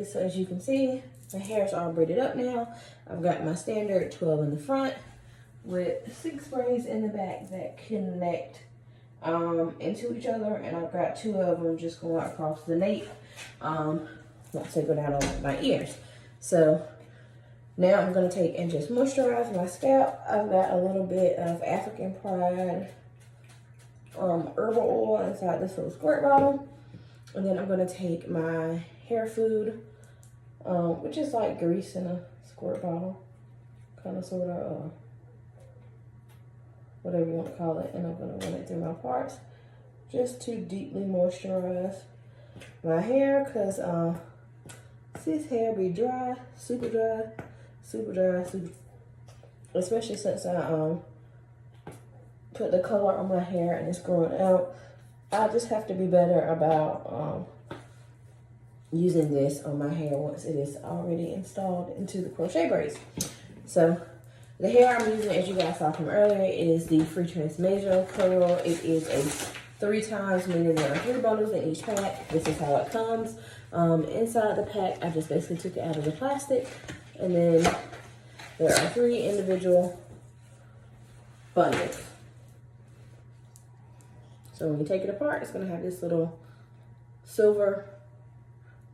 ladies, so as you can see, my hair is all braided up now. I've got my standard 12 in the front with 6 braids in the back that connect into each other, and I've got 2 of them just going across the nape once they go down on my ears. So now I'm going to take and just moisturize my scalp. I've got a little bit of African Pride herbal oil inside this little squirt bottle, and then I'm going to take my hair food, which is like grease in a squirt bottle, kind of sort of whatever you want to call it, and I'm going to run it through my parts just to deeply moisturize my hair, because this hair be dry, super dry, super dry, especially since I put the color on my hair and it's growing out. I just have to be better about using this on my hair once it is already installed into the crochet braids. So the hair I'm using, as you guys saw from earlier, is the Freetress mazo curl. It is a 3 times, meaning there are 3 bundles in each pack. This is how it comes. Inside the pack, I just basically took it out of the plastic, and then there are 3 individual bundles. So when you take it apart, it's going to have this little silver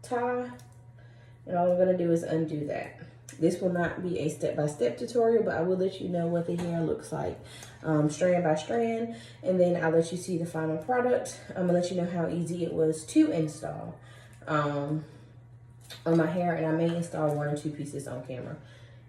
tie, and all I'm going to do is undo that. This will not be a step-by-step tutorial, but I will let you know what the hair looks like strand by strand, and then I'll let you see the final product. I'm going to let you know how easy it was to install on my hair, and I may install 1 or 2 pieces on camera.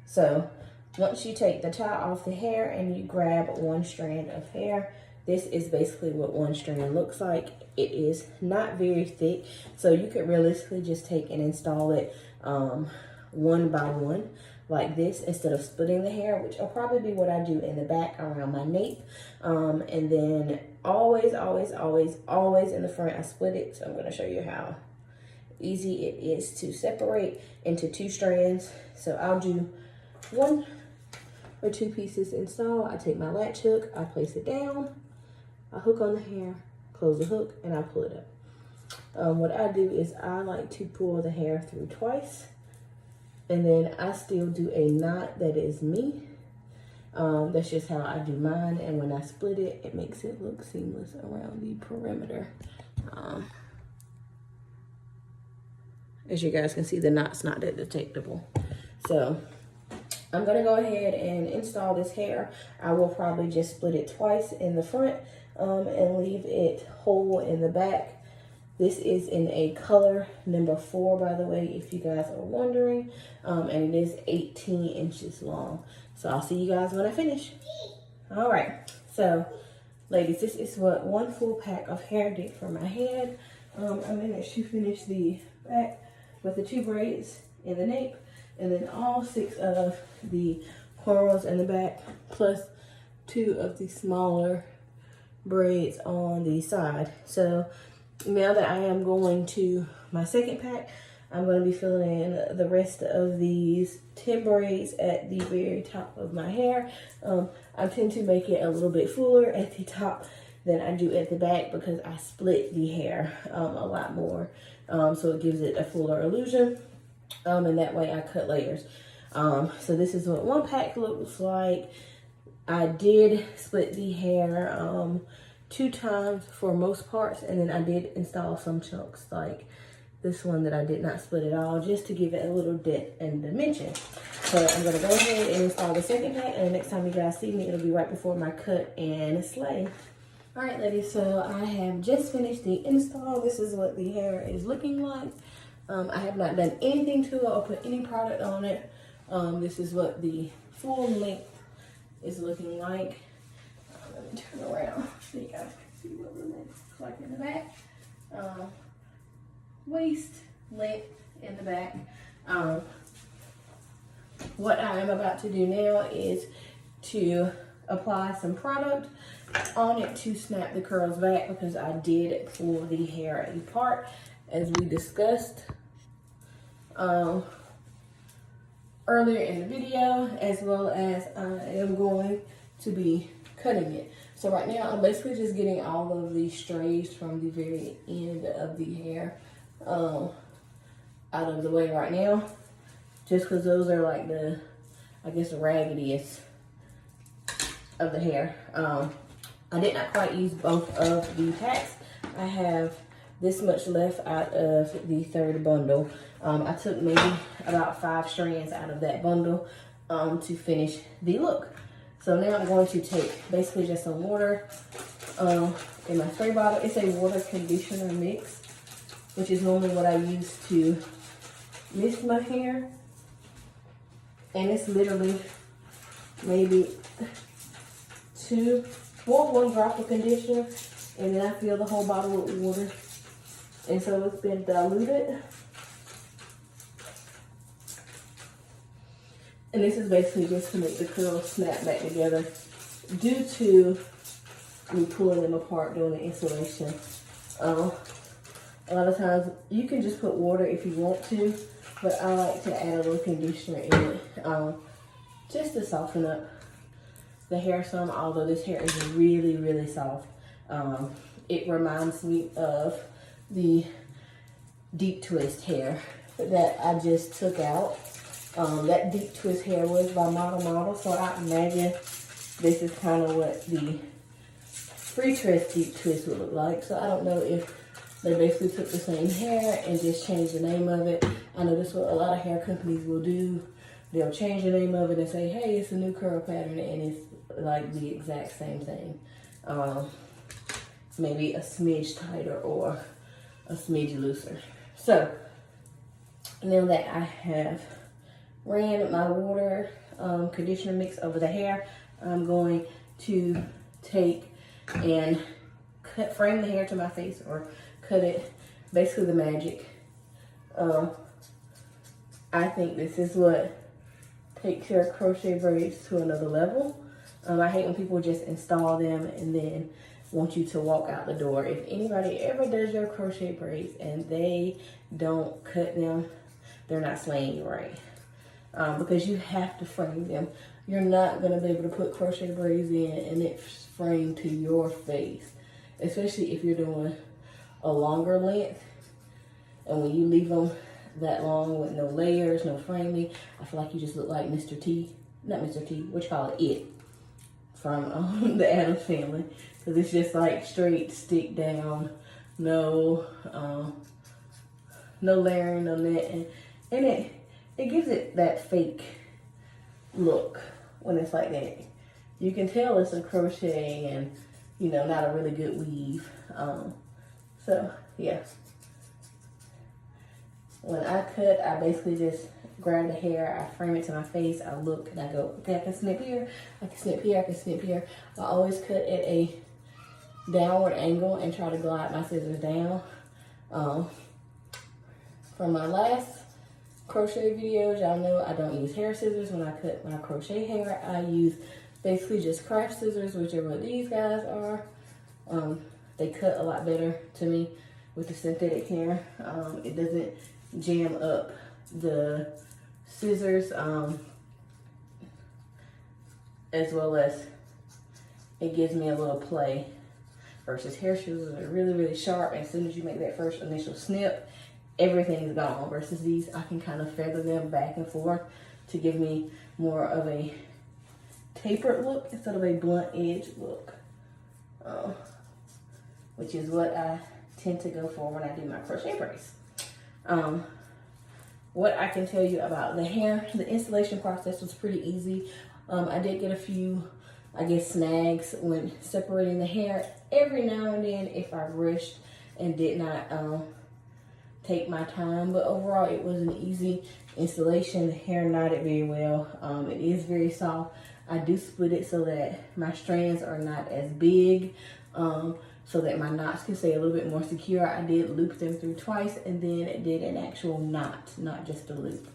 So once you take the tie off the hair and you grab 1 strand of hair, this is basically what 1 strand looks like. It is not very thick, so you could realistically just take and install it 1 by 1 like this, instead of splitting the hair, which will probably be what I do in the back around my nape. And then always, always, always, always in the front, I split it. So I'm going to show you how easy it is to separate into 2 strands. So I'll do 1 or 2 pieces install. I take my latch hook, I place it down, I hook on the hair, close the hook, and I pull it up. What I do is I like to pull the hair through twice, and then I still do a knot that is me. That's just how I do mine, and when I split it, it makes it look seamless around the perimeter. As you guys can see, the knot's not that detectable. So I'm gonna go ahead and install this hair. I will probably just split it twice in the front and leave it whole in the back. This is in a color number 4, by the way, if you guys are wondering, and it is 18 inches long. So I'll see you guys when I finish. All right, so ladies, this is what 1 full pack of hair did for my head. I managed to finish the back with the 2 braids in the nape, and then all 6 of the cornrows in the back, plus 2 of the smaller braids on the side. So now that I am going to my second pack, I'm going to be filling in the rest of these 10 braids at the very top of my hair. I tend to make it a little bit fuller at the top than I do at the back, because I split the hair a lot more, so it gives it a fuller illusion, and that way I cut layers. So this is what 1 pack looks like. I did split the hair 2 times for most parts, and then I did install some chunks like this one that I did not split at all, just to give it a little depth and dimension. So I'm going to go ahead and install the second pack, and the next time you guys see me, it'll be right before my cut and slay. All right, ladies, so I have just finished the install. This is what the hair is looking like. I have not done anything to it or put any product on it. This is what the full length is looking like. Let me turn around so you guys can see what the length looks like in the back. Waist length in the back. What I am about to do now is to apply some product on it to snap the curls back, because I did pull the hair apart as we discussed earlier in the video, as well as I am going to be cutting it. So right now I'm basically just getting all of the strays from the very end of the hair out of the way right now, just because those are like the, I guess, the raggediest of the hair. I did not quite use both of the packs. I have this much left out of the third bundle. I took maybe about 5 strands out of that bundle to finish the look. So now I'm going to take basically just some water in my spray bottle. It's a water conditioner mix, which is normally what I use to mist my hair. And it's literally maybe 1 drop of conditioner, and then I fill the whole bottle with water. And so it's been diluted. And this is basically just to make the curls snap back together due to me pulling them apart during the installation. A lot of times you can just put water if you want to, but I like to add a little conditioner in it just to soften up the hair some, although this hair is really, really soft. It reminds me of the deep twist hair that I just took out. That deep twist hair was by Model, so I imagine this is kind of what the Freetress deep twist would look like. So I don't know if they basically took the same hair and just changed the name of it. I know this is what a lot of hair companies will do. They'll change the name of it and say, hey, it's a new curl pattern, and it's like the exact same thing. Maybe a smidge tighter or a smidge looser. So now that I have ran my water conditioner mix over the hair, I'm going to take and frame the hair to my face, or cut it, basically the magic. I think this is what takes your crochet braids to another level. I hate when people just install them and then want you to walk out the door. If anybody ever does your crochet braids and they don't cut them, they're not slaying you right. Because you have to frame them. You're not going to be able to put crochet braids in and it's framed to your face, especially if you're doing a longer length. And when you leave them that long with no layers, no framing, I feel like you just look like Mr. T. Not Mr. T, what you call it? From the Addams Family. Because it's just like straight stick down, no layering, no netting. And it gives it that fake look when it's like that. You can tell it's a crochet and, you know, not a really good weave. So, yeah. When I cut, I basically just grab the hair, I frame it to my face, I look, and I go, okay, I can snip here, I can snip here, I can snip here. I always cut at a downward angle and try to glide my scissors down. From my last crochet videos, y'all know I don't use hair scissors when I cut my crochet hair. I use basically just craft scissors, which are what these guys are. They cut a lot better to me with the synthetic hair. It doesn't jam up the scissors, as well as it gives me a little play, versus hair scissors are really, really sharp. As soon as you make that first initial snip, everything's gone, versus these, I can kind of feather them back and forth to give me more of a tapered look instead of a blunt edge look, which is what I tend to go for when I do my crochet braids. What I can tell you about the hair, the installation process was pretty easy. I did get a few, I guess, snags when separating the hair every now and then if I rushed and did not take my time, but overall it was an easy installation. The hair knotted very well. It is very soft. I do split it so that my strands are not as big, so that my knots can stay a little bit more secure. I did loop them through twice and then did an actual knot, not just a loop,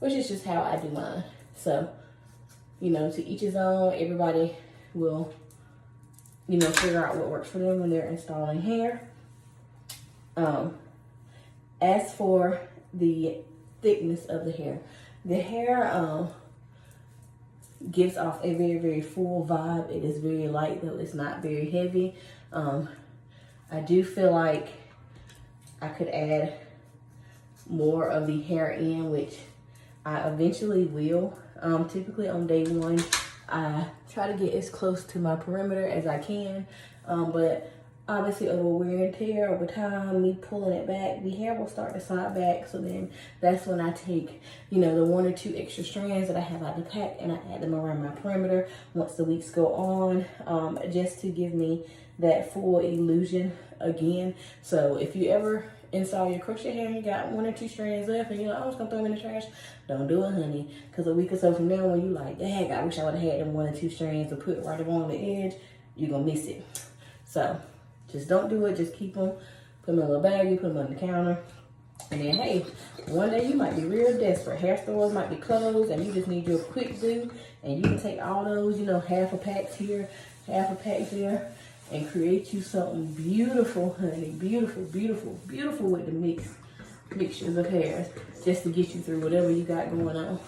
which is just how I do mine. So, you know, to each his own. Everybody will, you know, figure out what works for them when they're installing hair. As for the thickness of the hair gives off a very, very full vibe. It is very light, though it's not very heavy. I do feel like I could add more of the hair in, which I eventually will. Typically on day one, I try to get as close to my perimeter as I can, but obviously over wear and tear, over time, me pulling it back, the hair will start to slide back. So then that's when I take, you know, the 1 or 2 extra strands that I have out the pack and I add them around my perimeter once the weeks go on, just to give me that full illusion again. So if you ever install your crochet hair and you got 1 or 2 strands left and you're like, oh, I was gonna throw them in the trash, don't do it, honey. Because a week or so from now, when you like, dang, I wish I would have had them 1 or 2 strands to put right along the edge, you're gonna miss it. So just don't do it. Just keep them, put them in a little bag, you put them on the counter. And then, hey, one day you might be real desperate. Hair stores might be closed and you just need your quick do. And you can take all those, you know, half a pack here, half a pack there, and create you something beautiful, honey. Beautiful, beautiful, beautiful with the mixtures of hairs, just to get you through whatever you got going on.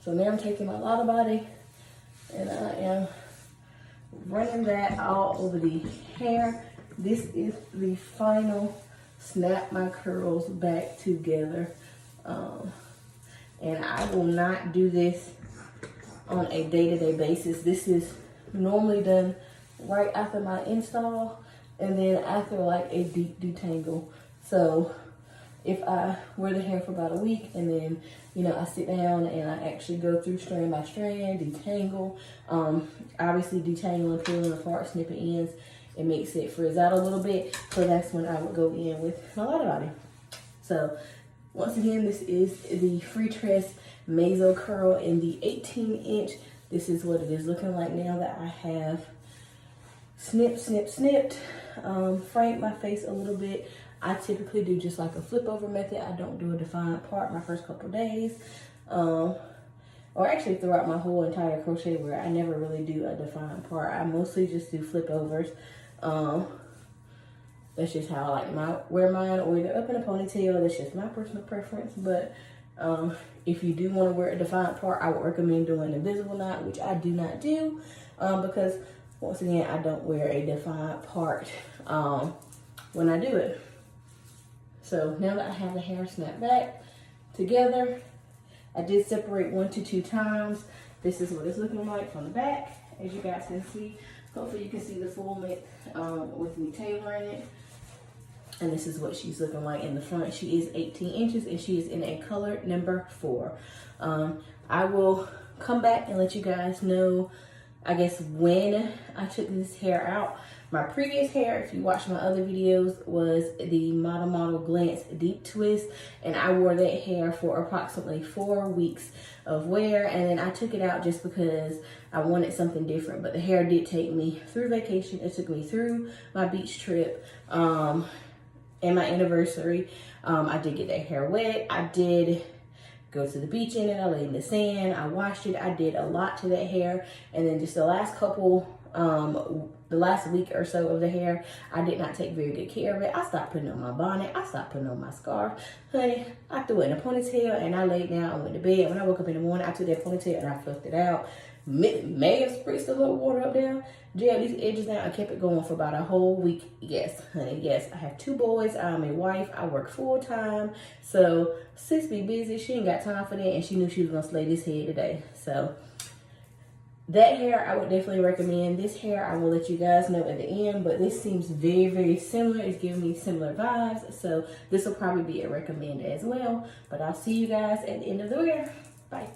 So now I'm taking my Lotta Body and I am running that all over the hair. This is the final snap my curls back together. And I will not do this on a day-to-day basis. This is normally done right after my install and then after like a deep detangle. So if I wear the hair for about a week and then, you know, I sit down and I actually go through strand by strand, detangle, obviously detangling, peeling apart, snipping ends, it makes it frizz out a little bit. So that's when I would go in with my Lotta Body. So once again, this is the Freetress Mazo Curl in the 18-inch. This is what it is looking like now that I have snipped, framed my face a little bit. I typically do just like a flip over method. I don't do a defined part my first couple days. Or actually throughout my whole entire crochet wear, I never really do a defined part. I mostly just do flip overs. That's just how I like wear mine, or either up in a ponytail. That's just my personal preference. But if you do want to wear a defined part, I would recommend doing an invisible knot, which I do not do, because once again, I don't wear a defined part when I do it. So now that I have the hair snapped back together, I did separate 1 to 2 times. This is what it's looking like from the back, as you guys can see. Hopefully you can see the full length with me tailoring it. And this is what she's looking like in the front. She is 18 inches and she is in a color number 4. I will come back and let you guys know, I guess, when I took this hair out. My previous hair, if you watch my other videos, was the Model Glance Deep Twist, and I wore that hair for approximately 4 weeks of wear, and then I took it out just because I wanted something different. But the hair did take me through vacation. It took me through my beach trip and my anniversary. I did get that hair wet. I did go to the beach in it. I laid in the sand. I washed it. I did a lot to that hair, and then just the last couple the last week or so of the hair, I did not take very good care of it. I stopped putting on my bonnet. I stopped putting on my scarf. Honey, I threw it in a ponytail and I laid down and went to bed. When I woke up in the morning, I took that ponytail and I fluffed it out. May have spritzed a little water up there, gel these edges down. I kept it going for about a whole week. Yes, honey, yes. I have 2 boys. I'm a wife. I work full time. So sis be busy. She ain't got time for that, and she knew she was gonna slay this head today. So that hair I would definitely recommend. This hair I will let you guys know at the end, but this seems very, very similar. It's giving me similar vibes, so this will probably be a recommend as well. But I'll see you guys at the end of the wear. Bye.